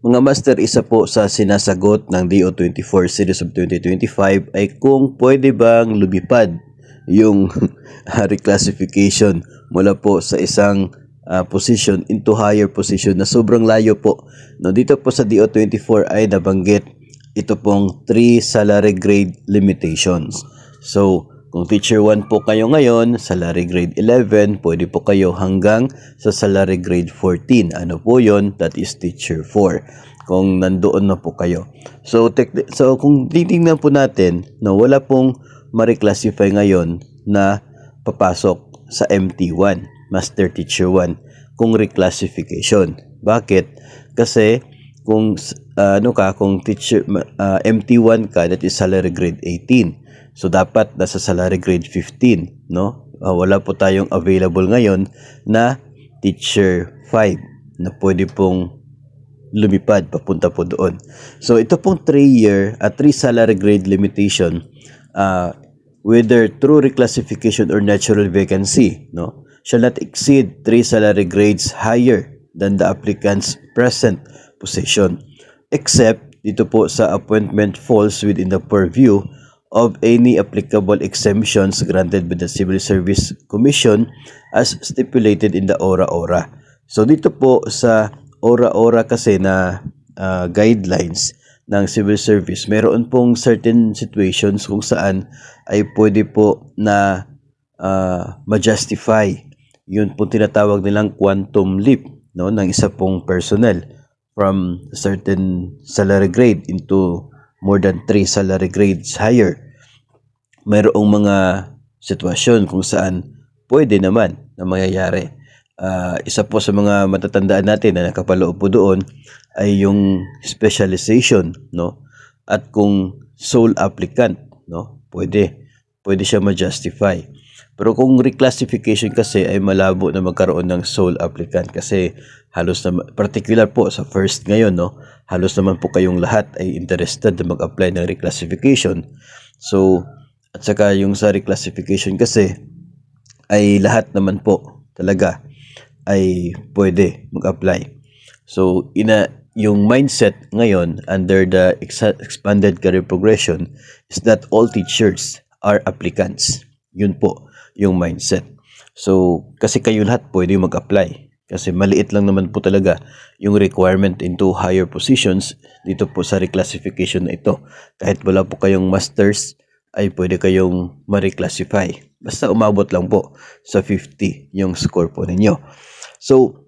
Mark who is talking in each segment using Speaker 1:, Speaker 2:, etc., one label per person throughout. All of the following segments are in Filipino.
Speaker 1: Mga master, isa po sa sinasagot ng DO24 Series of 2025 ay kung pwede bang lumipad yung reclassification mula po sa isang position into higher position na sobrang layo po. No, dito po sa DO24 ay nabanggit ito pong 3 salary grade limitations. So, kung teacher 1 po kayo ngayon, salary grade 11, pwede po kayo hanggang sa salary grade 14. Ano po yon? That is teacher 4. Kung nandoon na po kayo. So kung titingnan po natin, no, wala pong ma-reclassify ngayon na papasok sa MT1, Master Teacher 1, kung reclassification. Bakit? Kasi kung kung teacher MT1 ka, that is salary grade 18. So dapat nasa salary grade 15, no? Wala po tayong available ngayon na teacher 5 na pwede pong lumipad papunta po doon. So ito pong 3 salary grade limitation, whether through reclassification or natural vacancy, no, shall not exceed 3 salary grades higher than the applicant's present position, except dito po sa appointment falls within the purview of any applicable exemptions granted by the Civil Service Commission as stipulated in the ORA-ORA. So dito po sa ORA-ORA kasi na guidelines ng civil service, meron pong certain situations kung saan ay pwede po na ma-justify yun po tinatawag nilang quantum leap, no, ng isa pong personnel from certain salary grade into more than 3 salary grades higher. Mayroong mga sitwasyon kung saan pwede naman na mangyayari. Isa po sa mga matatandaan natin na nakapaloob po doon ay yung specialization, no? At kung sole applicant, no, pwede siya ma-justify. Pero kung reclassification kasi ay malabo na magkaroon ng sole applicant kasi halos na, particular po sa first ngayon, no, halos naman po kayong lahat ay interested na mag-apply ng reclassification. So, at saka yung sa reclassification kasi ay lahat naman po talaga ay pwede mag-apply. So, yung mindset ngayon under the expanded career progression is that all teachers are applicants. Yun po yung mindset. So, kasi kayo lahat pwede mag-apply. Kasi maliit lang naman po talaga yung requirement into higher positions dito po sa reclassification na ito. Kahit wala po kayong masters, ay pwede kayong ma-reclassify. Basta umabot lang po sa 50 yung score po ninyo. So,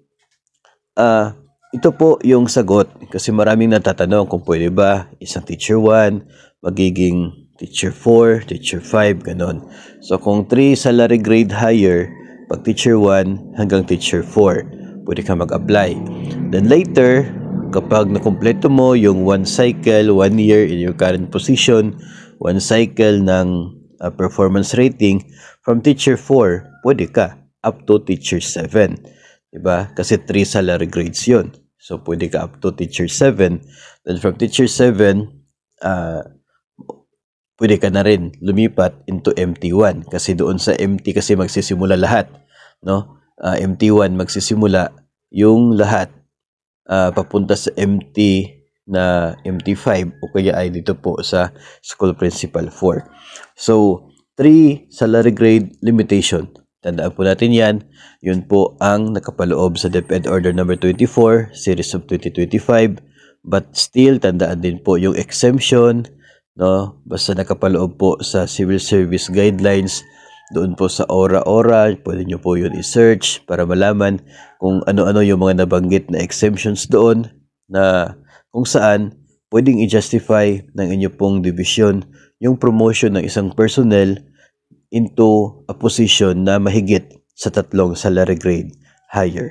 Speaker 1: ito po yung sagot kasi maraming natatanong kung pwede ba isang teacher 1 magiging teacher 4, teacher 5, ganon. So, kung 3 salary grade higher, pag teacher 1 hanggang teacher 4, pwede ka mag-apply. Then later, kapag nakumpleto mo yung 1 cycle, 1 year in your current position, 1 cycle ng performance rating, from teacher 4, pwede ka up to teacher 7. Diba? Kasi 3 salary grades yun. So, pwede ka up to teacher 7. Then from teacher 7, pwede ka na rin lumipat into MT1 kasi doon sa MT kasi magsisimula lahat, no? MT1 magsisimula yung lahat papunta sa MT na MT5 o kaya ay dito po sa school principal 4. So 3 salary grade limitation, tandaan po natin yan. Yun po ang nakapaloob sa DepEd Order number 24 Series of 2025, but still tandaan din po yung exemption, no, basta nakapaloob po sa Civil Service Guidelines doon po sa ORA-ORA, pwede nyo po yun i-search para malaman kung ano-ano yung mga nabanggit na exemptions doon na kung saan pwedeng i-justify ng inyo pong division yung promotion ng isang personnel into a position na mahigit sa 3 salary grade higher.